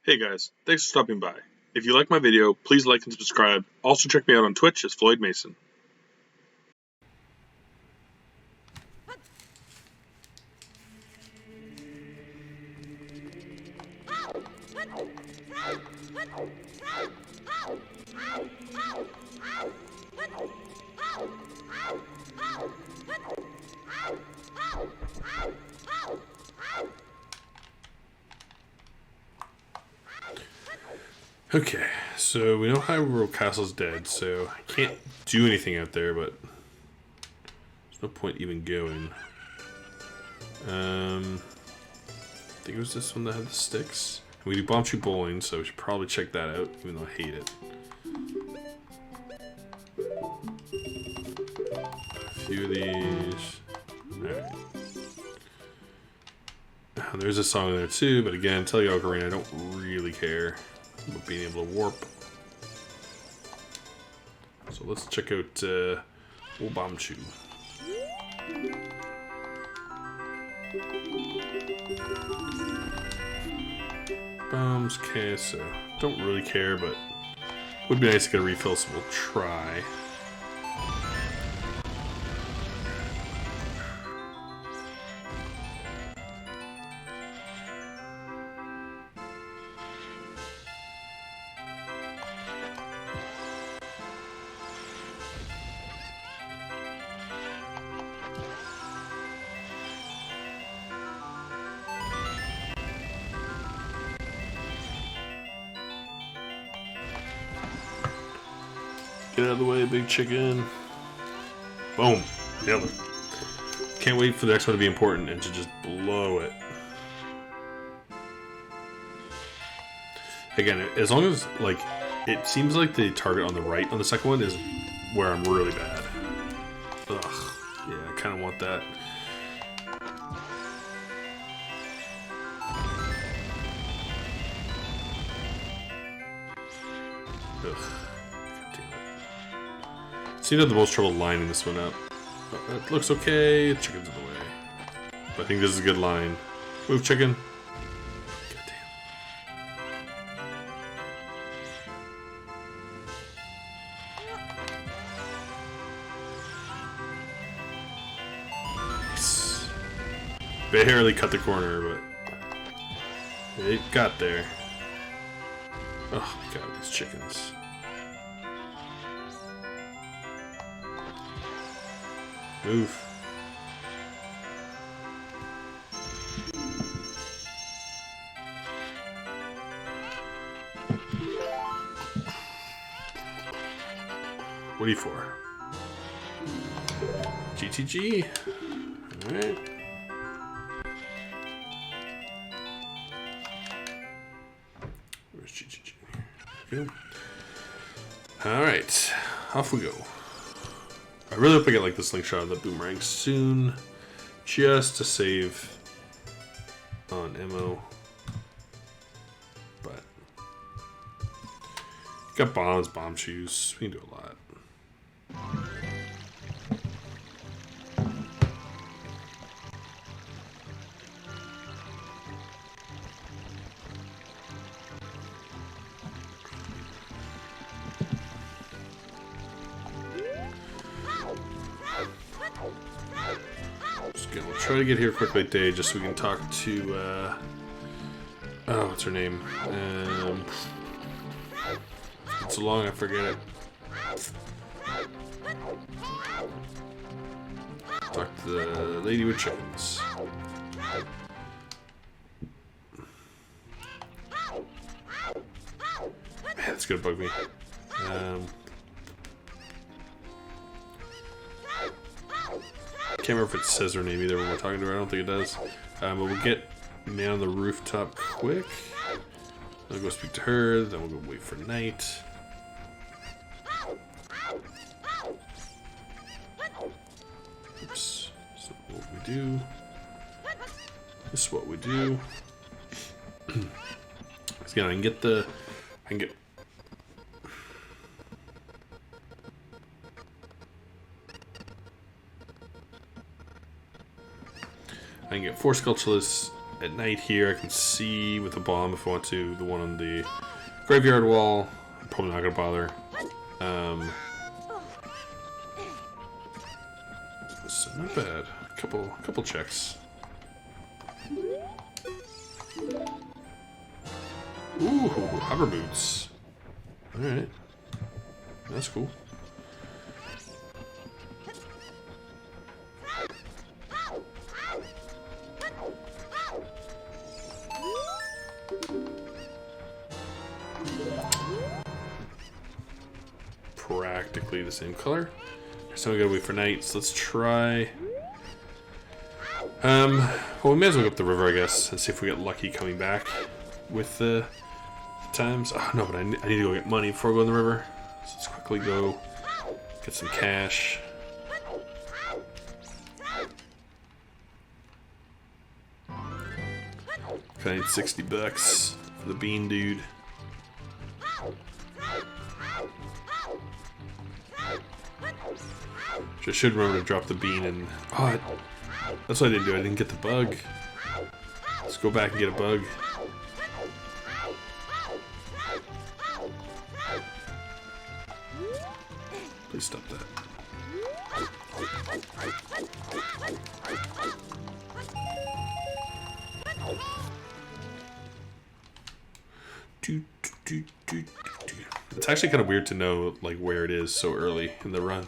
Hey guys, thanks for stopping by. If you like my video, please like and subscribe. Also check me out on Twitch as Floyd Mason. Okay, so we know Hyrule Castle's dead, so I can't do anything out there, but there's no point even going. I think it was this one that had the sticks. We do Bomb Shoot Bowling, so we should probably check that out, even though I hate it. A few of these. Alright. There's a song there too, but again, tell you Ocarina, I don't really care about being able to warp. So let's check out old Bomb Shoot. Bombs, okay, so don't really care, but would be nice to get a refill, so we'll try. Get out of the way, big chicken. Boom. Nailed it. Can't wait for the next one to be important and to just blow it. Again, as long as, like, it seems like the target on the right on the second one is where I'm really bad. Ugh. Yeah, I kind of want that. Ugh. Seemed to have the most trouble lining this one up. Oh, that looks okay. Chicken's in the way. But I think this is a good line. Move, chicken. Goddamn. Nice. Barely cut the corner, but it got there. Oh my god, these chickens. Move. What are you for? GTG. Alright. Where's GTG? Good. Alright. Off we go. I really hope I get like the slingshot of the boomerang soon, just to save on ammo. But got bombs, bomb shoes. We can do a lot. We'll try to get here quickly, Day, just so we can talk to, oh, what's her name? It's so long I forget it. Talk to the lady with chickens. Man, that's gonna bug me. I can't remember if it says her name either when we're talking to her. I don't think it does. But we'll get man on the rooftop quick. I'll go speak to her. Then we'll go wait for night. Oops. So what we do. This is what we do. Again, I can get the. I can get. I can get 4 Skulltulas at night here. I can see with the bomb if I want to. The one on the graveyard wall. I'm probably not gonna bother. So not bad. Couple checks. Ooh, hover boots. All right, that's cool. Practically the same color. So we gotta wait for night. So let's try. Well, we may as well go up the river, I guess, and see if we get lucky coming back with the times. Oh no, but I need to go get money before I go in the river. So let's quickly go get some cash. I need 60 bucks for the bean dude. I should remember to drop the bean and... Oh, that's what I didn't do. I didn't get the bug. Let's go back and get a bug. Please stop that. It's actually kind of weird to know like where it is so early in the run.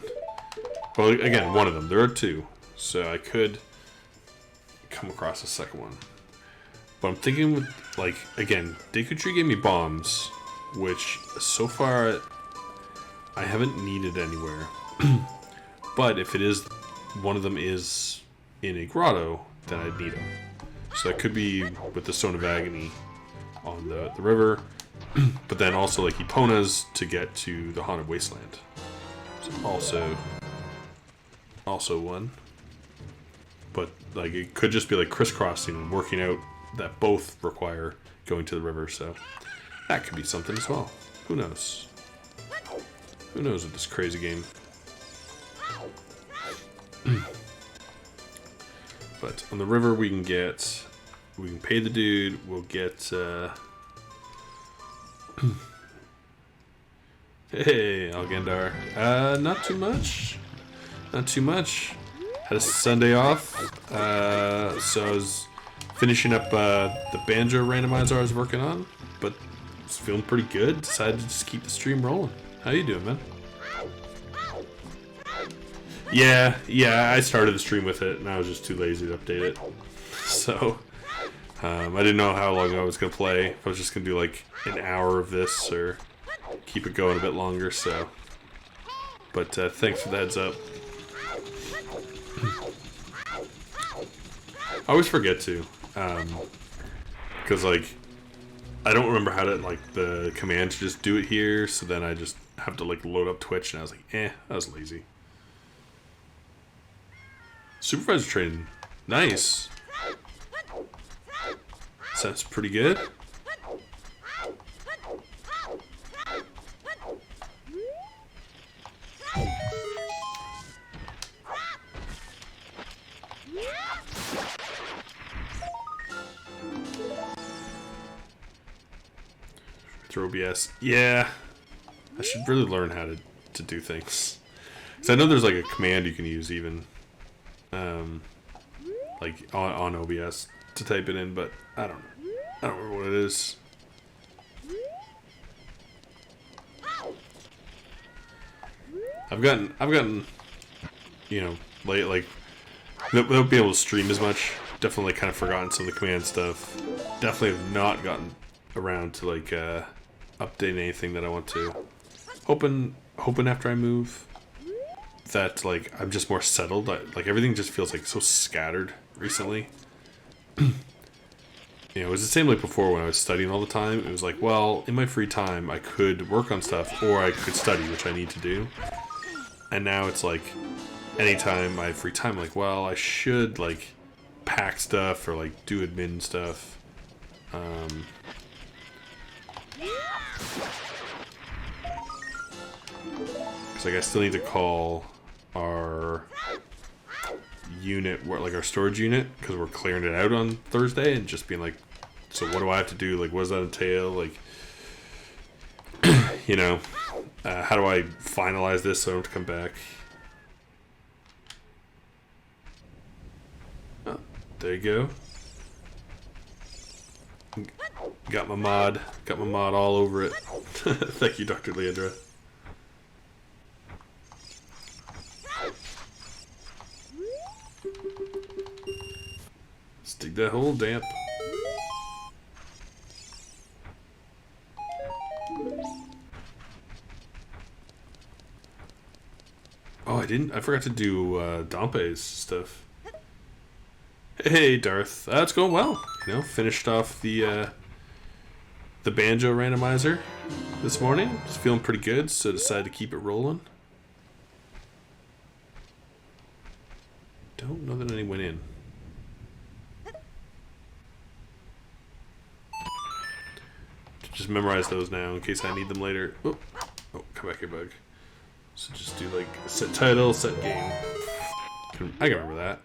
Well, again, one of them. There are two, so I could come across a second one. But I'm thinking with, like, again, Deku Tree gave me bombs, which so far I haven't needed anywhere. But if it is, one of them is in a grotto, then I'd need them. So that could be with the Stone of Agony on the river, but then also like Epona's to get to the Haunted Wasteland. So also one. But like it could just be like crisscrossing and working out that both require going to the river, so that could be something as well. Who knows? Who knows with this crazy game? But on the river we can pay the dude, we'll get hey, Algendar. Not too much. Not too much. Had a Sunday off, so I was finishing up the banjo randomizer I was working on, but was feeling pretty good. Decided to just keep the stream rolling. How you doing, man? Yeah, I started the stream with it, and I was just too lazy to update it. So, I didn't know how long I was going to play. If I was just going to do like an hour of this, or keep it going a bit longer, so. But thanks for the heads up. I always forget to, because like, I don't remember how to, like, the command to just do it here, so then I just have to like load up Twitch, and I was like, that was lazy. Supervisor training. Nice. Sounds pretty good. Throw OBS. Yeah. I should really learn how to do things. Because I know there's like a command you can use even. Like on OBS to type it in, but I don't remember what it is. I've gotten, you know, like without being able to stream as much, definitely kind of forgotten some of the command stuff. Definitely have not gotten around to like updating anything that I want to. Hoping after I move that like I'm just more settled. Like everything just feels like so scattered recently. You know, it was the same like before when I was studying all the time. It was like, well, in my free time I could work on stuff or I could study, which I need to do. And now it's like anytime I have free time, like, well, I should like pack stuff or like do admin stuff. Because like I still need to call our unit, like our storage unit, because we're clearing it out on Thursday, and just being like, so what do I have to do? Like, what does that entail? Like, you know, how do I finalize this so I don't have to come back? Oh, there you go. Got my mod all over it. Thank you, Dr. Leandra. Let's dig that hole, damp. Oh, I forgot to do Dompe's stuff. Hey, Darth. It's going well. You know, finished off the banjo randomizer this morning. Just feeling pretty good, so decided to keep it rolling. Don't know that any went in. Just memorize those now in case I need them later. Oh, come back here, bug. So just do like set title, set game. I can remember that.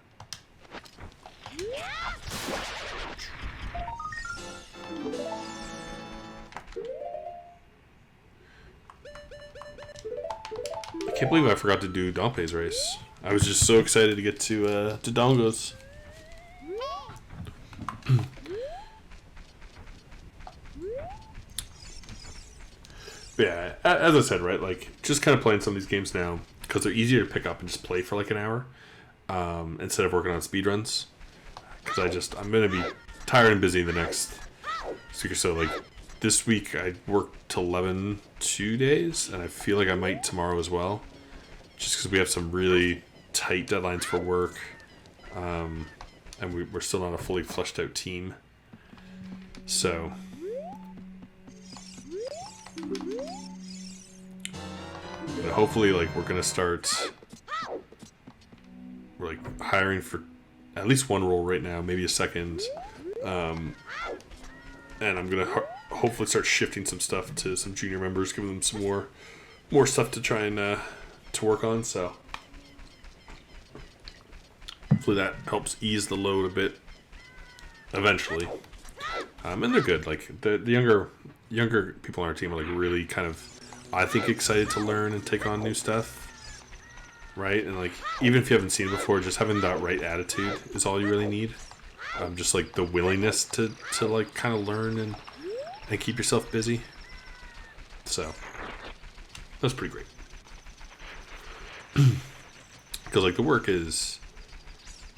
I can't believe I forgot to do Dompe's race. I was just so excited to get to Dongos. Yeah, as I said, right, like, just kind of playing some of these games now, because they're easier to pick up and just play for like an hour, instead of working on speedruns. Because I'm going to be tired and busy the next week or so. Like, this week I worked till 11 2 days, and I feel like I might tomorrow as well. Just because we have some really tight deadlines for work, and we're still not a fully fleshed out team. So... but hopefully, like, we're gonna start. We're like hiring for at least one role right now, maybe a second, and I'm gonna hopefully start shifting some stuff to some junior members, giving them some more stuff to try and to work on. So hopefully that helps ease the load a bit eventually. And they're good. Like the younger people on our team are like really kind of, I think, excited to learn and take on new stuff, right? And like, even if you haven't seen it before, just having that right attitude is all you really need. Just like the willingness to like kind of learn and keep yourself busy. So that's pretty great. Because like the work is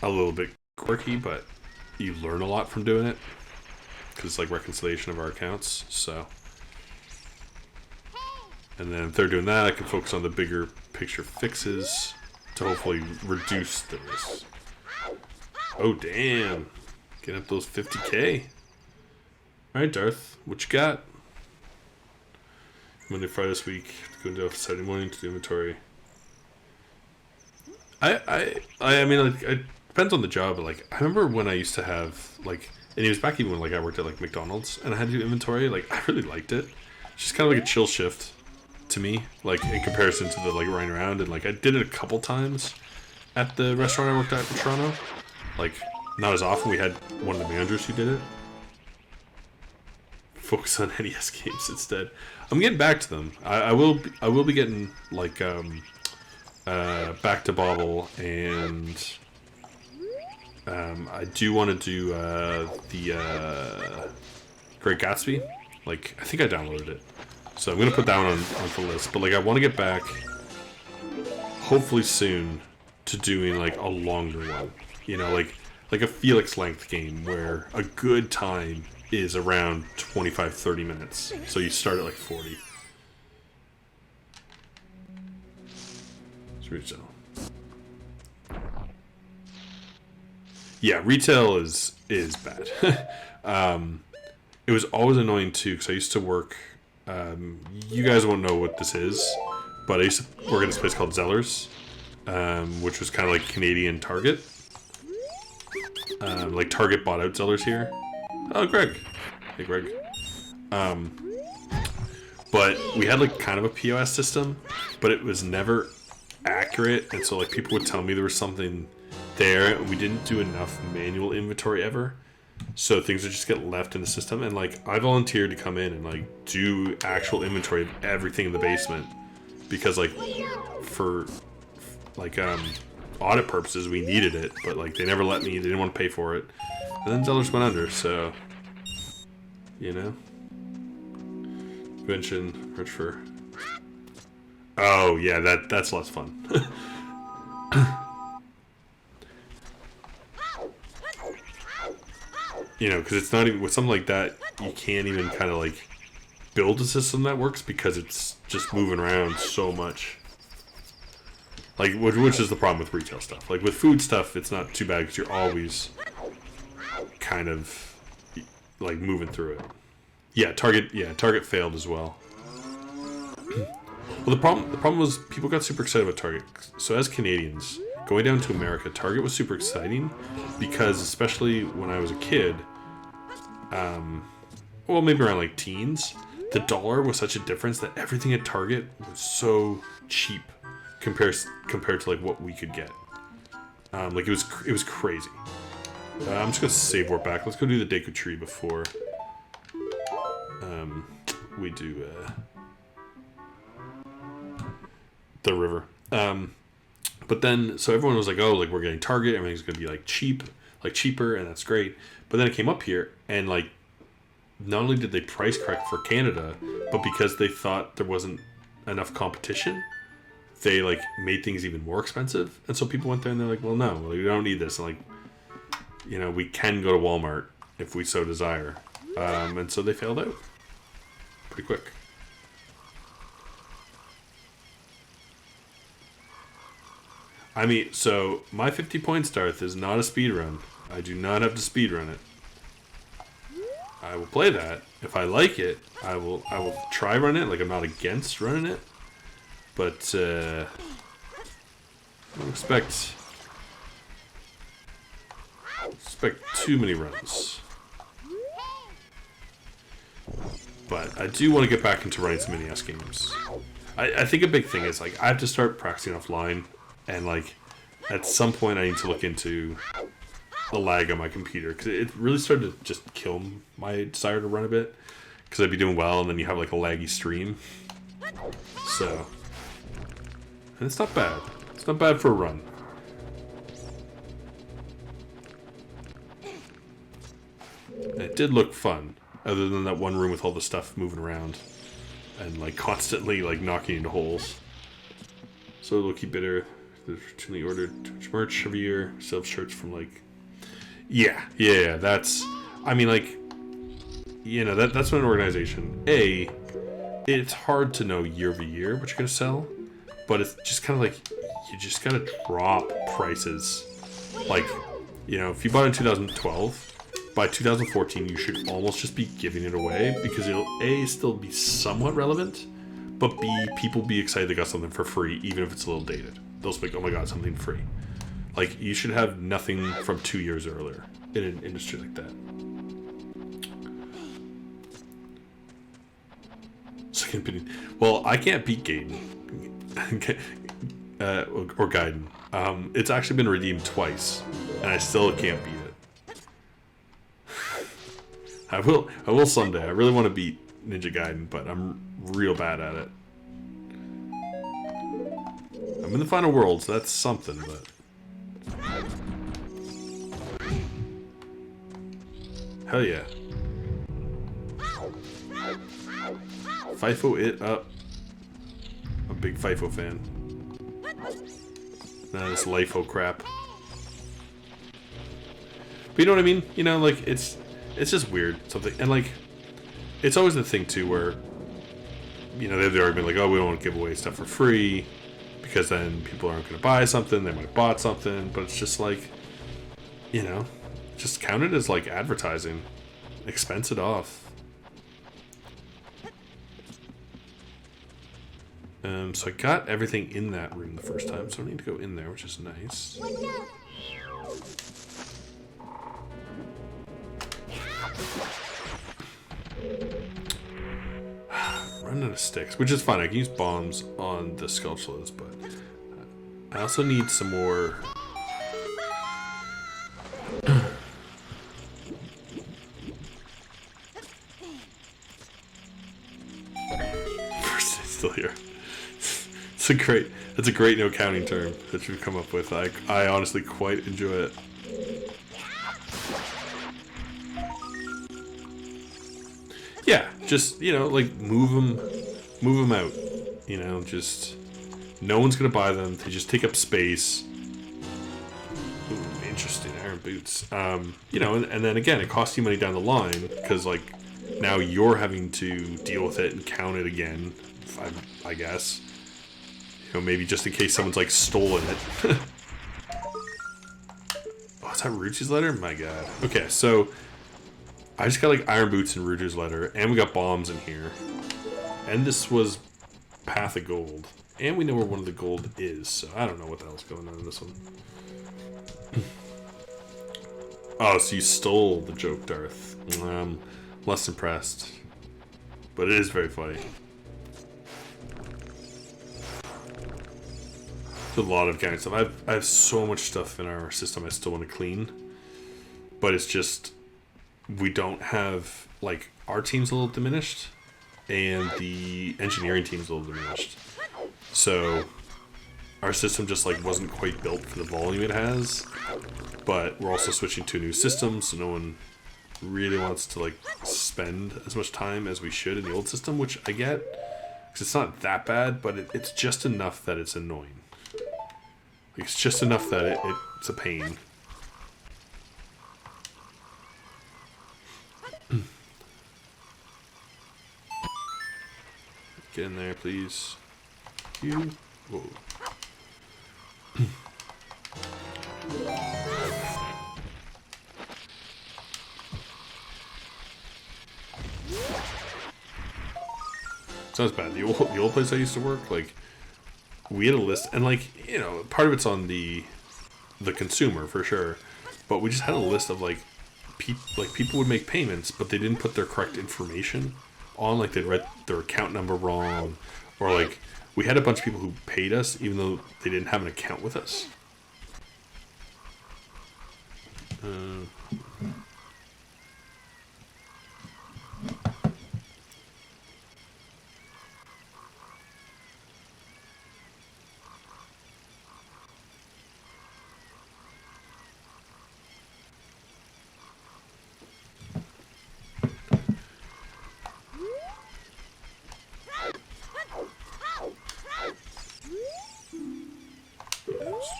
a little bit quirky, but you learn a lot from doing it. Because it's like reconciliation of our accounts. So. And then if they're doing that, I can focus on the bigger picture fixes to hopefully reduce the risk. Oh, damn. Getting up those 50K. Alright, Darth. What you got? Monday, Friday this week. Go into office Saturday morning to do inventory. I mean, like, it depends on the job, but, like, I remember when I used to have, like, and it was back even when, like, I worked at, like, McDonald's, and I had to do inventory. Like, I really liked it. It's just kind of like a chill shift to me, like, in comparison to the, like, running around. And, like, I did it a couple times at the restaurant I worked at in Toronto. Like, not as often. We had one of the managers who did it. Focus on NES games instead. I'm getting back to them. I will be getting, like, back to Bobble, and I do want to do the Great Gatsby. Like, I think I downloaded it, so I'm gonna put that one on the list. But like, I want to get back, hopefully soon, to doing like a longer one. You know, like a Felix length game where a good time is around 25-30 minutes. So you start at like 40. Retail. Yeah, retail is bad. It was always annoying too, because I used to work. You guys won't know what this is, but I used to work at this place called Zellers, which was kind of like Canadian Target. Like Target bought out Zellers here. Oh, Greg. Hey, Greg. But we had like kind of a POS system, but it was never accurate, and so like people would tell me there was something there. We didn't do enough manual inventory ever. So things would just get left in the system. And, like, I volunteered to come in and, like, do actual inventory of everything in the basement. Because, like, for, like, audit purposes, we needed it. But, like, they never let me. They didn't want to pay for it. And then Zeller's went under, so... You know? Convention, search for... Oh, yeah, that's less fun. You know, because it's not even... With something like that, you can't even kind of, like, build a system that works because it's just moving around so much. Like, which is the problem with retail stuff. Like, with food stuff, it's not too bad because you're always kind of, like, moving through it. Yeah, Target failed as well. Well, the problem was people got super excited about Target. So as Canadians, going down to America, Target was super exciting because, especially when I was a kid, well, maybe around like teens, the dollar was such a difference that everything at Target was so cheap compared to like what we could get. Like it was crazy. I'm just gonna save warp back. Let's go do the Deku Tree before we do the river. But then, so everyone was like, oh, like we're getting Target, everything's gonna be like cheaper, and that's great. But then it came up here, and like, not only did they price correct for Canada, but because they thought there wasn't enough competition, they like made things even more expensive. And so people went there and they're like, well, no, we don't need this. And like, you know, we can go to Walmart if we so desire. And so they failed out pretty quick. I mean, so my 50 points, Darth, is not a speed run. I do not have to speed run it. I will play that. If I like it, I will try run it. Like, I'm not against running it. But I don't expect too many runs. But I do want to get back into running some NES games. I think a big thing is, like, I have to start practicing offline. And, like, at some point I need to look into the lag on my computer. Because it really started to just kill my desire to run a bit. Because I'd be doing well, and then you have, like, a laggy stream. So... And it's not bad. It's not bad for a run. And it did look fun. Other than that one room with all the stuff moving around. And, like, constantly, like, knocking into holes. So, Loki Bitter... There's routinely ordered Twitch merch every year. Self-shirts from, like... Yeah, that's... I mean, like... You know, that's what an organization... It's hard to know year over year what you're going to sell. But it's just kind of like... You just got to drop prices. Like, you know, if you bought in 2012... By 2014, you should almost just be giving it away. Because it'll, A, still be somewhat relevant. But B, people be excited they got something for free, even if it's a little dated. They'll speak, oh my god, something free. Like, you should have nothing from 2 years earlier in an industry like that. Second opinion. Well, I can't beat Gaiden. Or Gaiden. It's actually been redeemed twice, and I still can't beat it. I will someday. I really want to beat Ninja Gaiden, but I'm real bad at it. I'm in the final world, so that's something, but... Hell yeah. FIFO it up. I'm a big FIFO fan. Nah, this LIFO crap. But you know what I mean? You know, like, it's just weird. Something, and like, it's always the thing, too, where, you know, they have the argument like, oh, we don't want to give away stuff for free. Because then people aren't going to buy something, they might have bought something, but it's just like, you know, just count it as like advertising. Expense it off. So I got everything in that room the first time, so I need to go in there, which is nice. Running out of sticks, which is fine. I can use bombs on the Sculptulas, but I also need some more still here. That's a great no counting term that you've come up with. I honestly quite enjoy it. Yeah, just, you know, like move them out. You know, just no one's gonna buy them. They just take up space. Ooh, interesting, iron boots. You know, and then again, it costs you money down the line because like now you're having to deal with it and count it again. I guess. You know, maybe just in case someone's like stolen it. Oh, is that Ruchi's letter? My god. Okay, so I just got like iron boots and Ruchi's letter, and we got bombs in here. And this was Path of Gold. And we know where one of the gold is, so I don't know what the hell's going on in this one. Oh, so you stole the joke, Darth. Less impressed. But it is very funny. A lot of gang stuff. I have so much stuff in our system I still want to clean, but it's just we don't have, like, our team's a little diminished and the engineering team's a little diminished, so our system just like wasn't quite built for the volume it has. But we're also switching to a new system, so no one really wants to like spend as much time as we should in the old system, which I get because it's not that bad, but it's just enough that it's annoying. It's just enough that it's a pain. Get in there, please. You. Whoa. Sounds bad. The old place I used to work, like, we had a list, and like, you know, part of it's on the consumer for sure, but we just had a list of like people would make payments, but they didn't put their correct information on, like they'd read their account number wrong, or like we had a bunch of people who paid us even though they didn't have an account with us.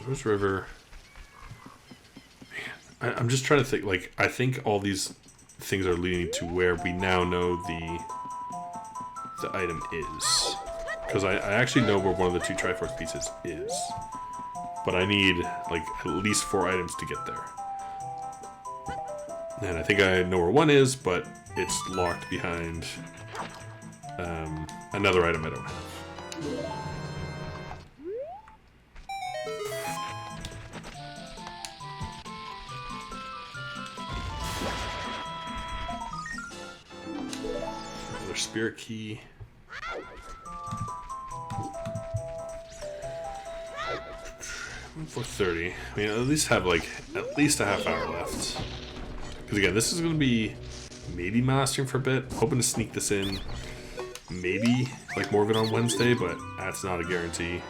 Source River. Man, I'm just trying to think. Like, I think all these things are leading to where we now know the item is, because I actually know where one of the 2 Triforce pieces is, but I need like at least 4 items to get there. And I think I know where one is, but it's locked behind another item I don't have. Spirit key. 4:30. I mean, at least have like at least a half hour left. Because again, this is going to be maybe mastering for a bit. I'm hoping to sneak this in. Maybe like more of it on Wednesday, but that's not a guarantee.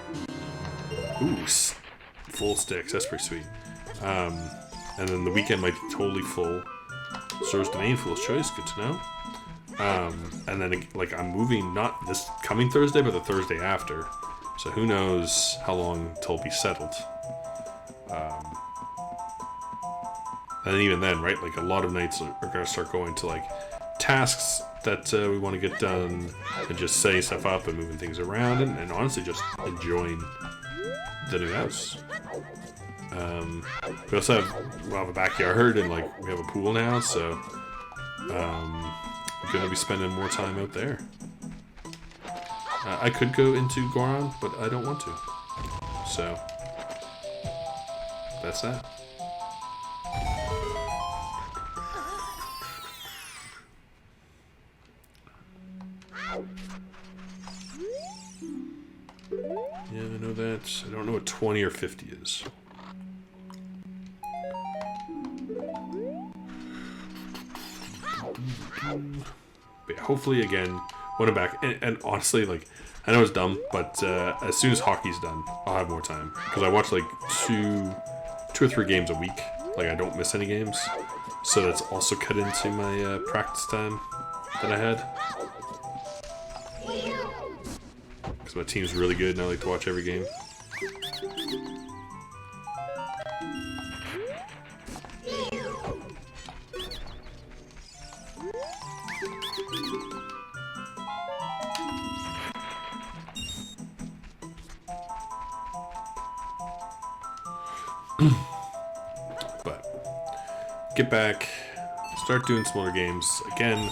Ooh, full sticks. That's pretty sweet. And then the weekend might be totally full. Serves the main fool's choice. Good to know. And then like I'm moving not this coming Thursday, but the Thursday after. So who knows how long till it'll be settled. And even then, right? Like a lot of nights are gonna start going to like tasks that we want to get done, and just setting stuff up and moving things around, and honestly just enjoying the new house. We also have a backyard, and like we have a pool now, so I'm gonna be spending more time out there. I could go into Goron, but I don't want to. So that's that. Yeah, I know that. I don't know what 20 or 50 is. But yeah, hopefully, again, when I'm back. And honestly, like, I know it's dumb, but as soon as hockey's done, I'll have more time. Because I watch like two or three games a week. Like, I don't miss any games. So that's also cut into my practice time that I had. Because my team's really good and I like to watch every game. But get back, start doing some other games. Again,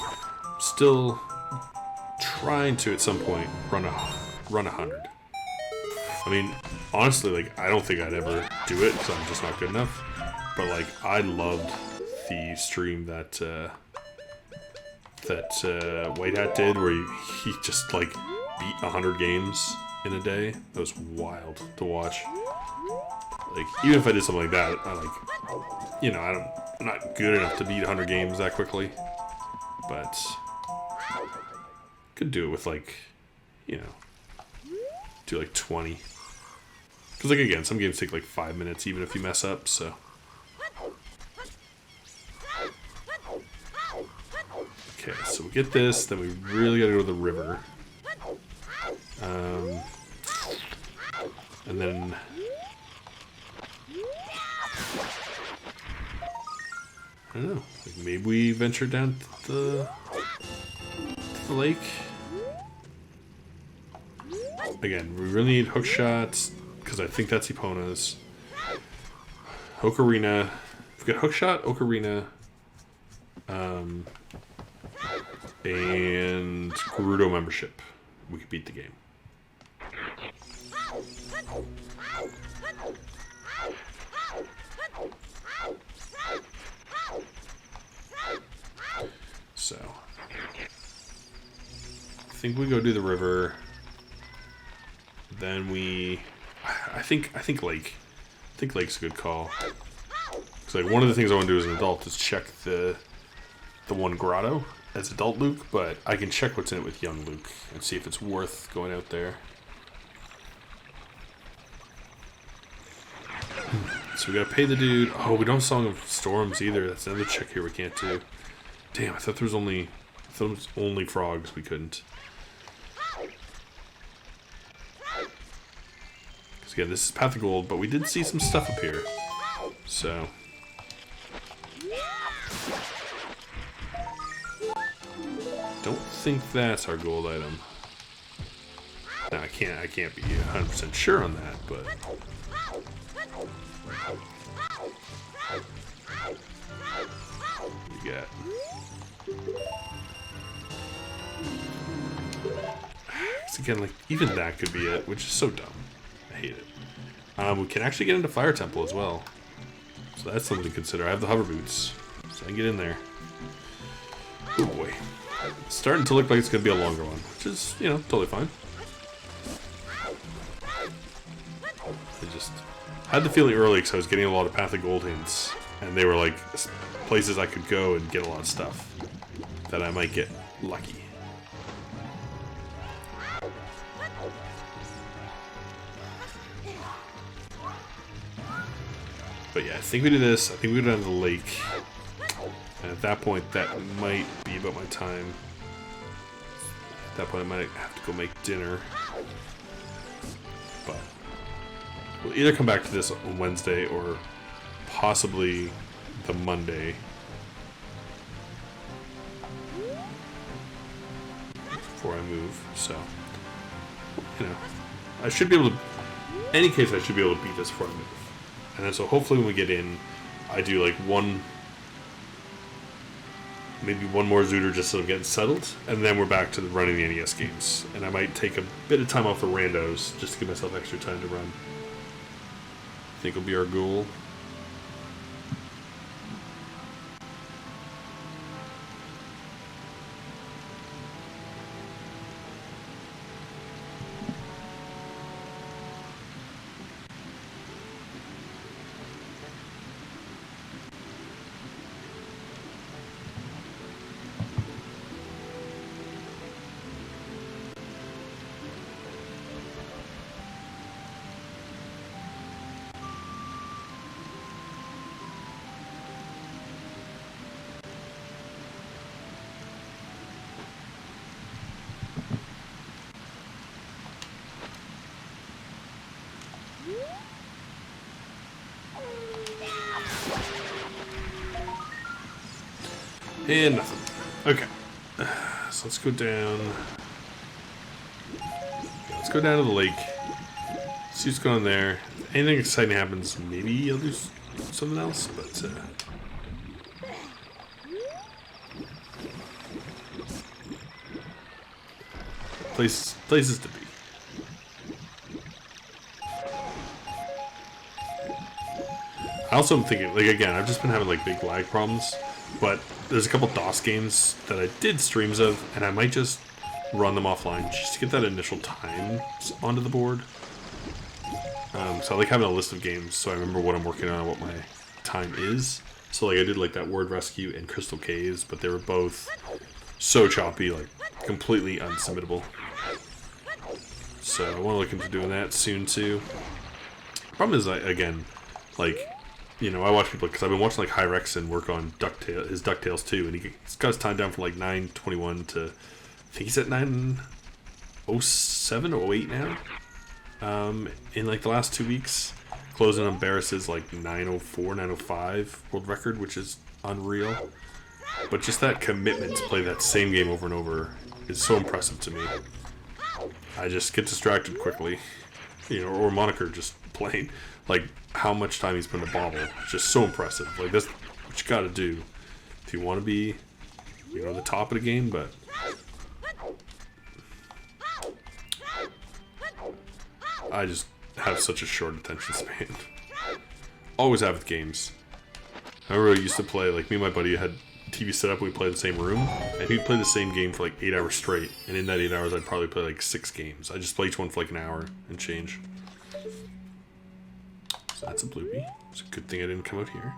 still trying to at some point run 100. I mean, honestly, like, I don't think I'd ever do it because I'm just not good enough. But like, I loved the stream that White Hat did, where he just like beat 100 games in a day. That was wild to watch. Like, even if I did something like that, I like, you know, I'm not good enough to beat 100 games that quickly, but could do it with, like, you know, do like 20. Because, like, again, some games take like 5 minutes even if you mess up, so. Okay, so we get this, then we really gotta go to the river. And then I don't know, like, maybe we venture down to the lake. Again, we really need hook shots, because I think that's Epona's. Ocarina. We've got hook shot, Ocarina, and Gerudo membership. We could beat the game. So, I think we go do the river. Then I think Lake. I think Lake's a good call. Cause like, one of the things I want to do as an adult is check the one grotto as adult Luke, but I can check what's in it with young Luke and see if it's worth going out there. So we gotta pay the dude. Oh, we don't have Song of Storms either. That's another check here we can't do. Damn, I thought there was only frogs we couldn't. Because again, this is Path of Gold, but we did see some stuff up here. So don't think that's our gold item. Now I can't be 100% sure on that, but we got. Again, like, even that could be it, which is so dumb. I hate it. We can actually get into Fire Temple as well, so that's something to consider. I have the hover boots, so I can get in there. Oh boy, it's starting to look like it's gonna be a longer one, which is, you know, totally fine. I just had the feeling early because I was getting a lot of Path of Gold hints, and they were like places I could go and get a lot of stuff that I might get lucky. But yeah, I think we do this. I think we go down to the lake. And at that point, that might be about my time. At that point, I might have to go make dinner. But we'll either come back to this on Wednesday or possibly the Monday. Before I move. So, you know, I should be able to, in any case, I should be able to beat this before I move. And then so hopefully when we get in, I do like maybe one more ZOOTR just so I'm getting settled, and then we're back to running the NES games. And I might take a bit of time off the randos just to give myself extra time to run. I think will be our goal. And nothing. Okay. So let's go down. Let's go down to the lake. See what's going on there. If anything exciting happens, maybe I'll do something else, but places to be. I also am thinking, like, again, I've just been having like big lag problems, but there's a couple DOS games that I did streams of, and I might just run them offline just to get that initial time onto the board. So I like having a list of games so I remember what I'm working on and what my time is. So like I did like that Word Rescue and Crystal Caves, but they were both so choppy, like completely unsubmittable. So I want to look into doing that soon too. Problem is, again, like, you know, I watch people, because I've been watching like Hyrexon work on his DuckTales 2, and he's got his time down from like 9:21 to, I think he's at 9:07 or 08 now. In like the last 2 weeks, closing on Barris's like 9:04, 9:05 world record, which is unreal. But just that commitment to play that same game over and over is so impressive to me. I just get distracted quickly, you know, or Moniker just playing. Like, how much time he's put in a bobble. It's just so impressive. Like, that's what you gotta do if you want to be, you know, the top of the game, but I just have such a short attention span. Always have with games. I remember I used to play, like, me and my buddy had TV set up, we played in the same room, and he'd play the same game for like 8 hours straight, and in that 8 hours I'd probably play like 6 games. I just play each one for like an hour and change. So that's a bloopy. It's a good thing I didn't come out here.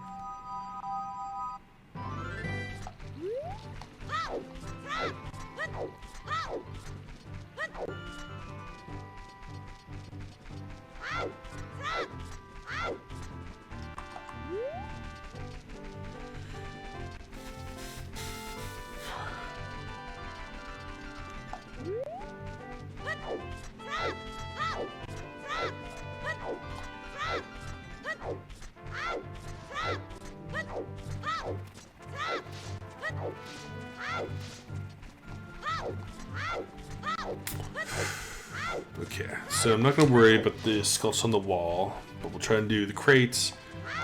Okay, so I'm not going to worry about the sculpts on the wall, but we'll try and do the crates,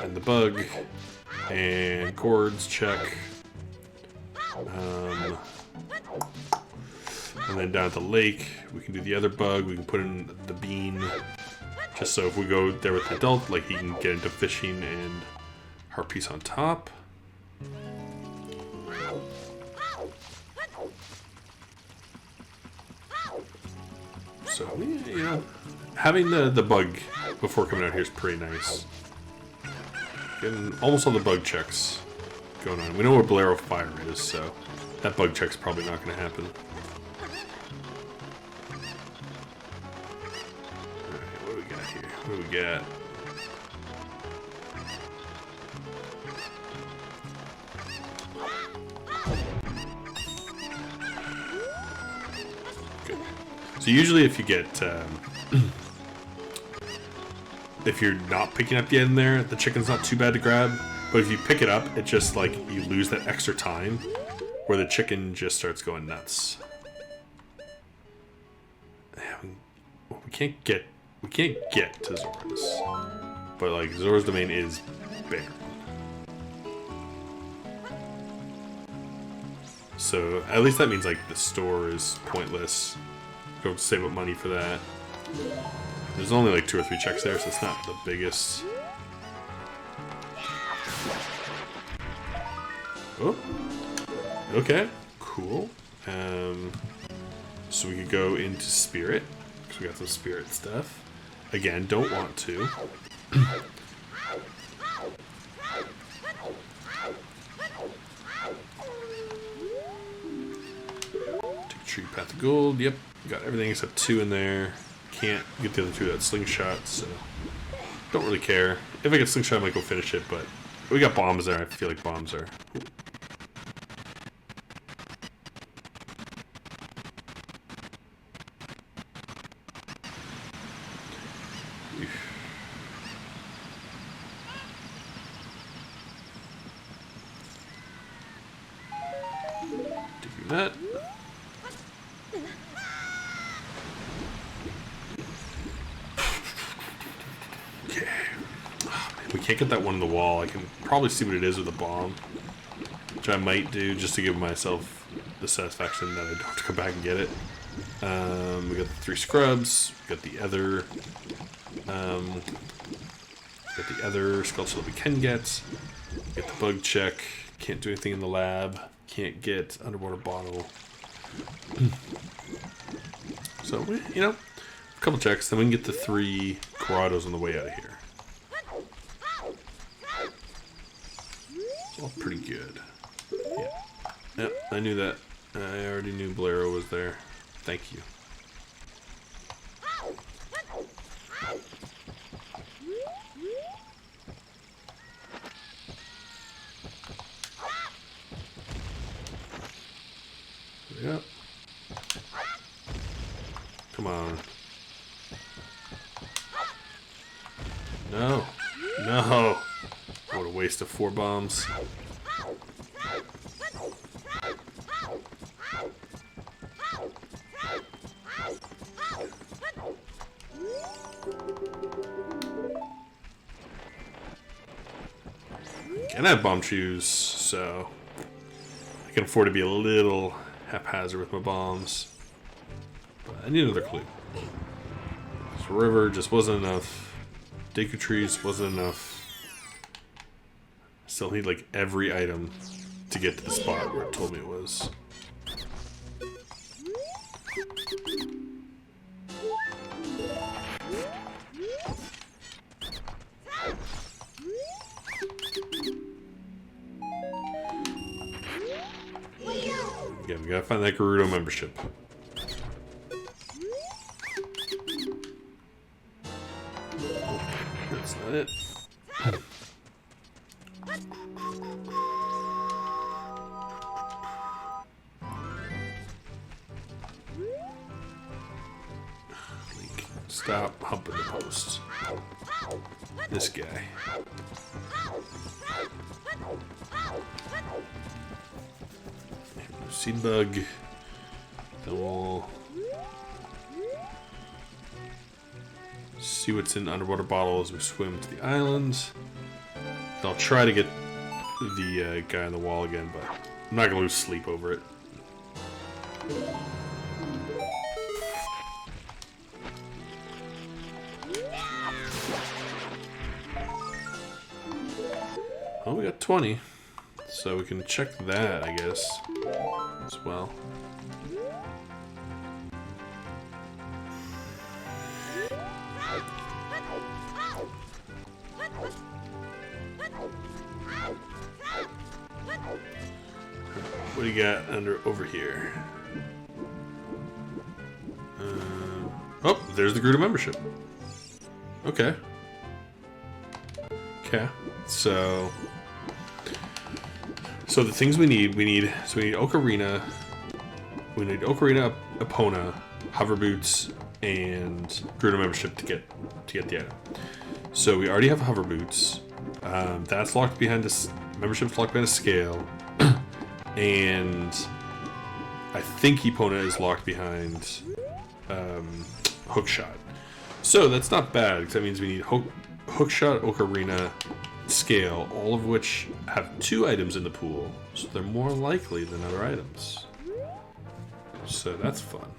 and the bug, and gourds, check. And then down at the lake, we can do the other bug, we can put in the bean, just so if we go there with the adult, like he can get into fishing and harpies on top. So, you know, having the bug before coming out here is pretty nice. Getting almost all the bug checks going on. We know where Bolero Fire is, so that bug check's probably not going to happen. Alright, what do we got here? What do we got? So usually if you get, if you're not picking up the end there, the chicken's not too bad to grab. But if you pick it up, it just like, you lose that extra time where the chicken just starts going nuts. We can't get to Zora's. But like, Zora's domain is bigger. So at least that means like the store is pointless. Go save up money for that. There's only like 2 or 3 checks there, so it's not the biggest. Oh, okay, cool. So we could go into Spirit, because we got some Spirit stuff. Again, don't want to. Take a tree, path of gold. Yep. Got everything except 2 in there. Can't get the other 2 that slingshot, so don't really care. If I get slingshot, I might go finish it, but we got bombs there. I feel like bombs are. that. Okay. Oh, man, we can't get that one on the wall. I can probably see what it is with a bomb, which I might do just to give myself the satisfaction that I don't have to come back and get it. We got the 3 scrubs. We got the other. Got the other skeleton that we can get. Get the bug check. Can't do anything in the lab. Can't get underwater bottle. So, you know, a couple checks. Then we can get the 3 grottos on the way out of here. It's all pretty good. Yeah. Yep, I knew that. I already knew Blaireau was there. Thank you. Yep. Come on. No. No. What a waste of 4 bombs. And I have bomb shoes, so I can afford to be a little haphazard with my bombs. But I need another clue. This river just wasn't enough. Deku trees wasn't enough. Still need like every item to get to the spot where it told me it was. Yeah, we gotta find that Gerudo membership. That's not it. Stop humping the posts. This guy. Seed bug. Then we'll see what's in the underwater bottle as we swim to the island. Then I'll try to get the guy on the wall again, but I'm not gonna lose sleep over it. Oh, we got 20. So we can check that, I guess, as well. What do you got over here? Oh, there's the Gerudo membership. Okay. Okay. So the things we need Ocarina, Epona, hover boots, and Gerudo membership to get the item. So we already have hover boots. That's locked behind this membership's locked behind a scale, and I think Epona is locked behind hookshot. So that's not bad because that means we need hookshot, Ocarina, scale, all of which have 2 items in the pool, so they're more likely than other items. So that's fun.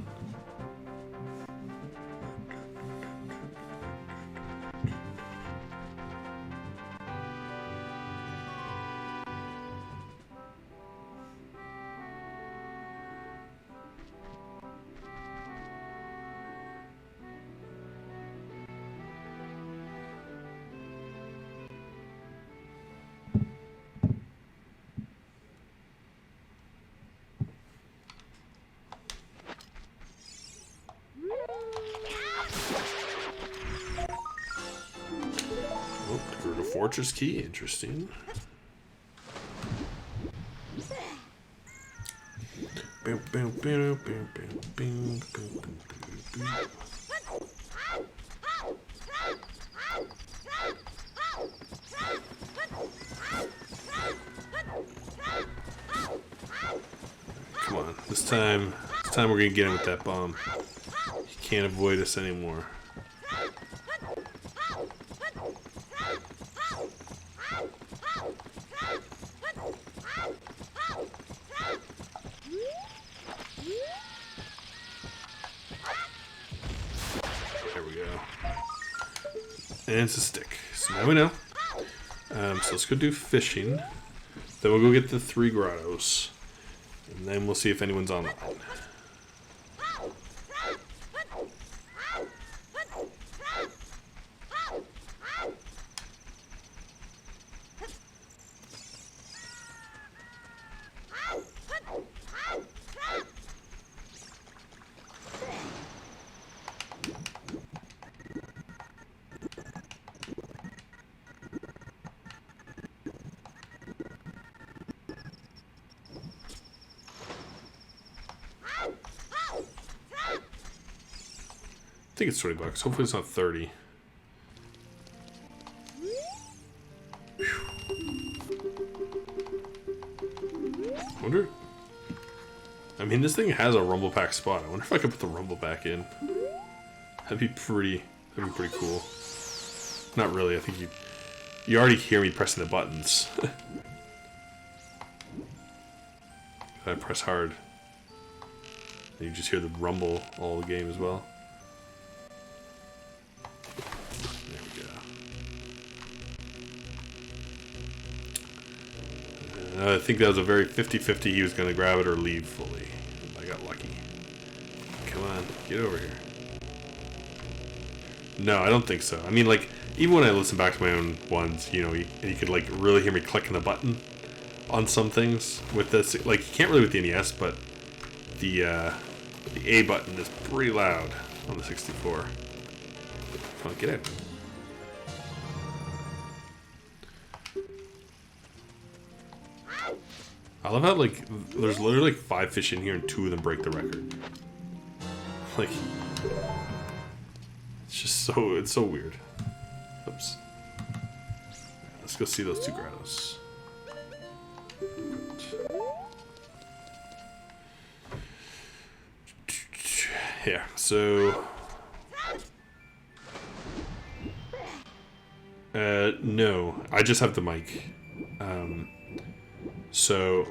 Fortress key, interesting. Come on. This time we're gonna get him with that bomb. He can't avoid us anymore. There we go. And it's a stick. So now we know. So let's go do fishing. Then we'll go get the 3 grottos. And then we'll see if anyone's online. I think it's $20. Hopefully it's not 30. Wonder. I mean, this thing has a rumble pack spot. I wonder if I could put the rumble back in. That'd be pretty cool. Not really. I think you already hear me pressing the buttons. I press hard. You just hear the rumble all the game as well. There we go. I think that was a very 50-50. He was going to grab it or leave fully. I got lucky. Come on, get over here. No, I don't think so. I mean, like, even when I listen back to my own ones, you know, you could, like, really hear me clicking the button on some things with this. Like, you can't really with the NES, but the A button is pretty loud on the 64. Come on, get out. I love how, like, there's literally like 5 fish in here and 2 of them break the record. Like, it's just it's so weird. Oops. Let's go see those 2 grottos. Yeah, so no, I just have the mic. So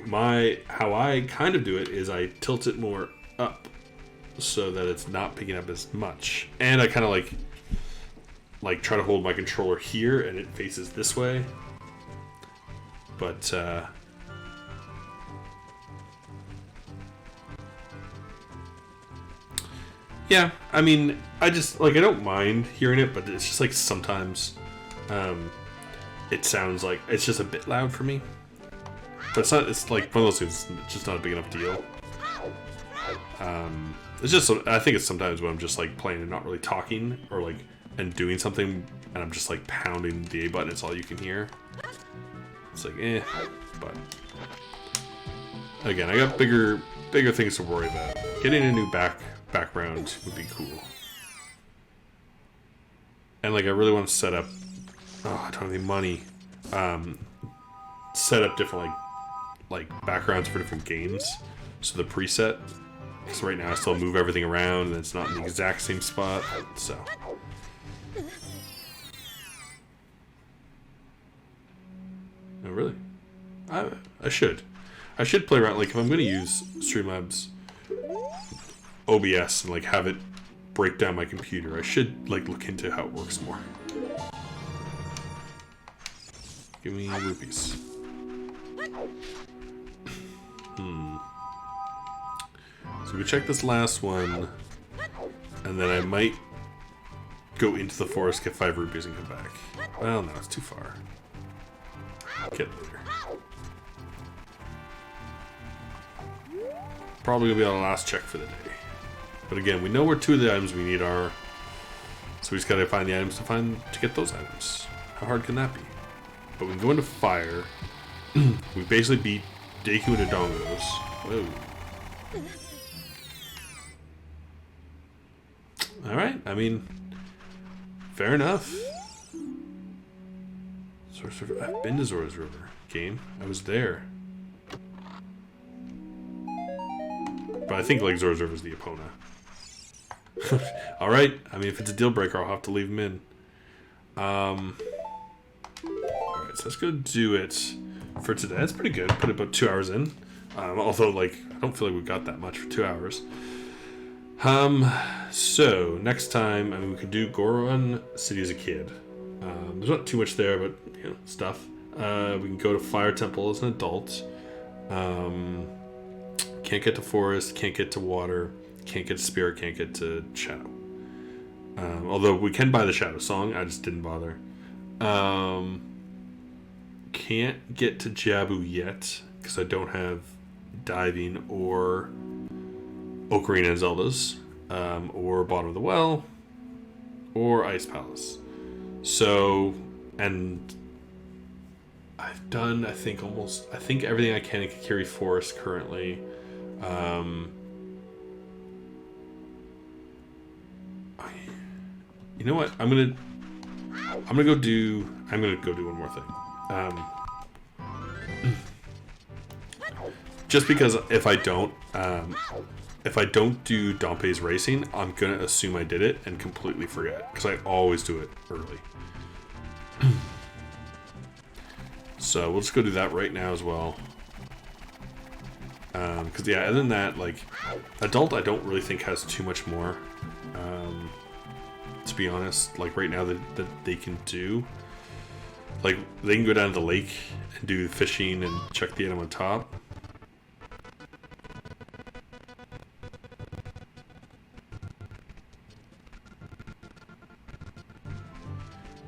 how I kind of do it is I tilt it more up so that it's not picking up as much, and I kind of like try to hold my controller here and it faces this way. But yeah, I mean, I just, like, I don't mind hearing it, but it's just, like, sometimes it sounds like it's just a bit loud for me. But it's like one of those things, it's just not a big enough deal. It's just, I think it's sometimes when I'm just, like, playing and not really talking, or, like, and doing something, and I'm just, like, pounding the A button, it's all you can hear. It's like, but again, I got bigger things to worry about. Getting a new background would be cool. And, like, I really want to set up, I don't have any money, set up different, like backgrounds for different games. So the preset, because right now I still move everything around and it's not in the exact same spot, so. Oh, really? I should play around, like, if I'm going to use Streamlabs OBS and, like, have it break down my computer, I should, like, look into how it works more. Give me rupees. So we check this last one, and then I might go into the forest, get 5 rupees, and come back. Well, no, it's too far. Get later. Probably gonna be on the last check for the day. But again, we know where 2 of the items we need are, so we just gotta find the items to get those items. How hard can that be? But we can go into fire. We basically beat Deku and Dongos. Whoa. Alright, I mean, fair enough. I've been to Zora's River game. I was there. but I think like Zora's River is the Epona. All right. I mean, if it's a deal breaker, I'll have to leave him in. All right, so let's go do it for today. That's pretty good. Put about 2 hours in. Although, like, I don't feel like we got that much for 2 hours. So next time, I mean, we could do Goron City as a kid. There's not too much there, but you know, stuff. We can go to Fire Temple as an adult. Can't get to Forest. Can't get to Water. Can't get to Spirit. Can't get to Shadow. Although we can buy the Shadow Song, I just didn't bother. Can't get to Jabu yet because I don't have Diving or Ocarina and Zelda's, or Bottom of the Well, or Ice Palace. So, and I've done, I think everything I can in Kakiri Forest currently. You know what? I'm gonna go do one more thing. Just because if I don't do Dompe's Racing, I'm gonna assume I did it and completely forget because I always do it early. So we'll just go do that right now as well. Because yeah, other than that, like adult, I don't really think has too much more. To be honest, like right now that they can do, like they can go down to the lake and do fishing and check the item on top.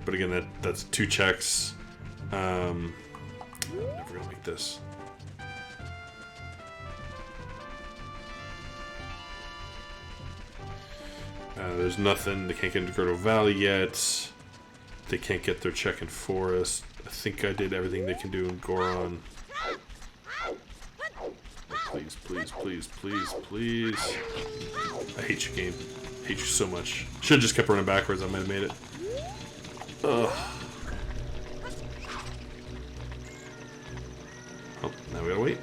But again, that's 2 checks. Never gonna make this. There's nothing. They can't get into Grotto Valley yet. They can't get their check in Forest. I think I did everything they can do in Goron. Please, please, please, please, please. I hate you, game. I hate you so much. Should've just kept running backwards. I might have made it. Ugh. Oh, now we gotta wait.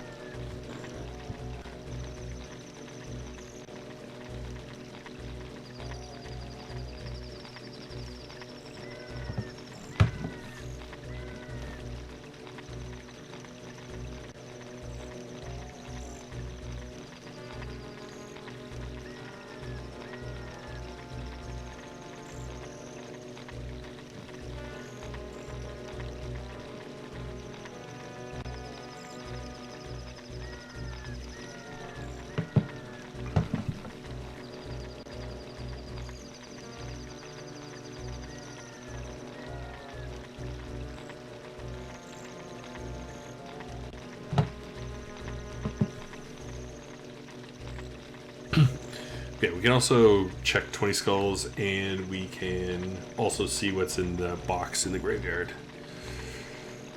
Yeah, we can also check 20 skulls, and we can also see what's in the box in the graveyard.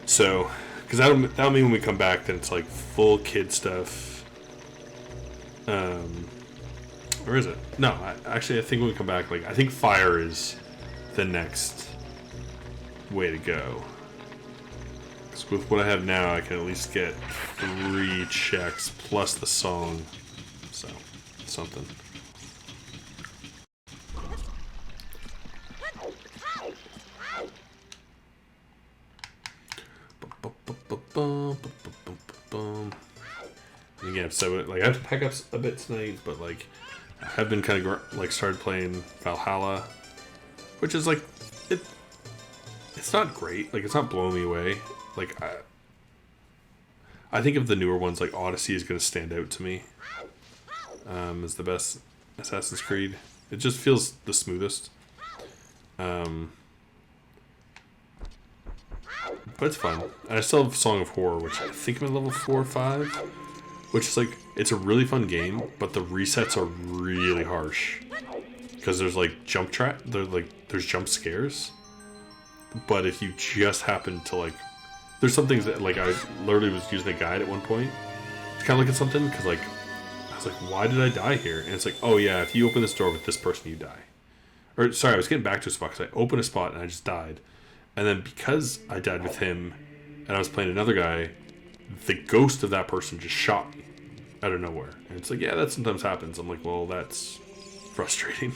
So, because that'll mean when we come back, then it's like full kid stuff. Or is it? No, actually, I think when we come back, like I think fire is the next way to go. Because with what I have now, I can at least get 3 checks plus the song. So, something. Again, so like I have to pack up a bit tonight, but like I have been kind of like started playing Valhalla, which is like it's not great. Like it's not blowing me away. Like I think of the newer ones, like Odyssey is going to stand out to me as the best Assassin's Creed. It just feels the smoothest. But it's fun. And I still have Song of Horror, which I think I'm at level 4 or 5. Which is like, it's a really fun game, but the resets are really harsh. Because there's like there's jump scares. But if you just happen to like, there's some things that like I literally was using a guide at one point to kind of look at something, because like, I was like, why did I die here? And it's like, oh yeah, if you open this door with this person, you die. Or sorry, I was getting back to a spot because I opened a spot and I just died. And then because I died with him and I was playing another guy, the ghost of that person just shot me. out of nowhere. And it's like, yeah, that sometimes happens. I'm like, well, that's frustrating.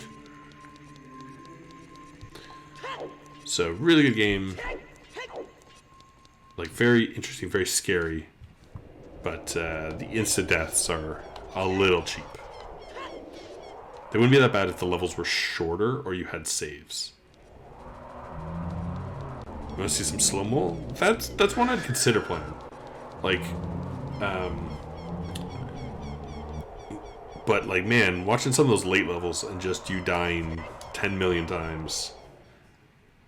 So, really good game. Like, very interesting, very scary. But the instant deaths are a little cheap. They wouldn't be that bad if the levels were shorter or you had saves. You want to see some slow-mo? That's one I'd consider playing. Like, but like, man, watching some of those late levels and just you dying 10 million times.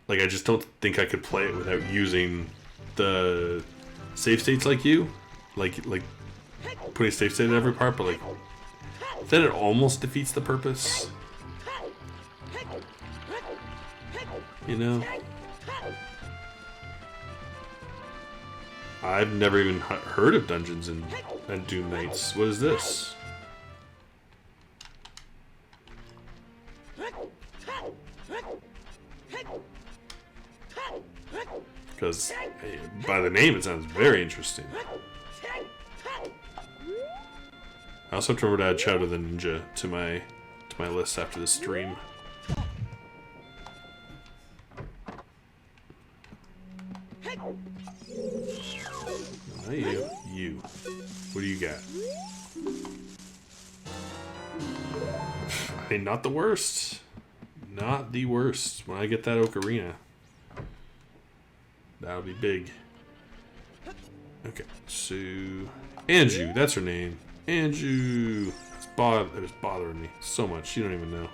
Like, I just don't think I could play it without using the save states like you. Like putting a save state in every part, but like, then it almost defeats the purpose. You know? I've never even heard of dungeons and Doom Knights. What is this? Because by the name it sounds very interesting. I also have to remember to add Shadow the Ninja to my list after this stream. Not you. You. What do you got? I mean, not the worst. Not the worst. When I get that Ocarina, that'll be big. Okay, so Anju, that's her name. Anju. It was bothering me so much. You don't even know.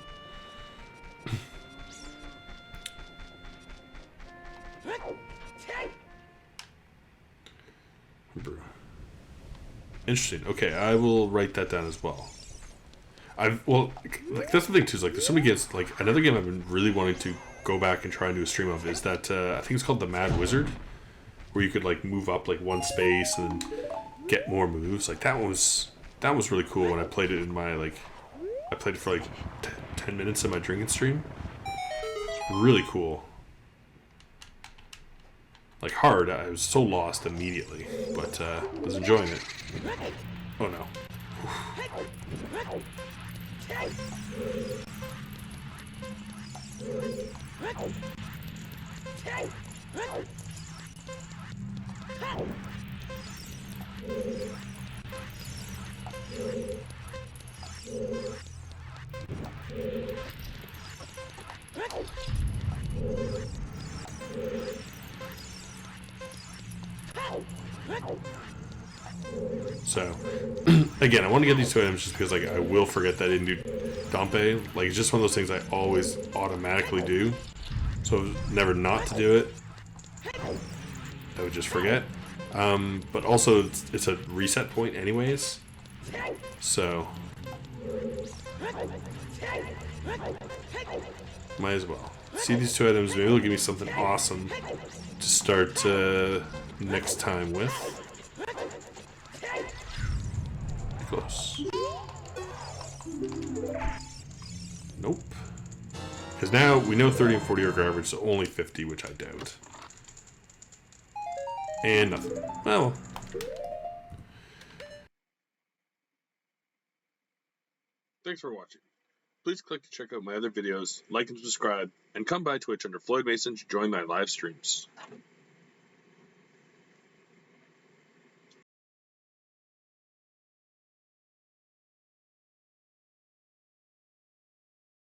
Interesting. Okay, I will write that down as well. Like, that's the thing too. Is like, there's so many games. Like, another game I've been really wanting to go back and try and do a stream of is that I think it's called the Mad Wizard, where you could like move up like one space and get more moves. Like, that was really cool when I played it in my I played it for like 10 minutes in my drinking stream. Really cool. Like, hard. I was so lost immediately, but I was enjoying it. Oh no. So, again, I want to get these two items just because, like, I will forget that I didn't do Dompe. Like, it's just one of those things I always automatically do. So, never not to do it, I would just forget. But also, it's a reset point anyways. So, might as well. See these two items, maybe they'll give me something awesome to start next time with. Close. Nope. Because now we know 30 and 40 are garbage, so only 50, which I doubt. And nothing. Well. Thanks for watching. Please click to check out my other videos, like and subscribe, and come by Twitch under Floyd Mason to join my live streams.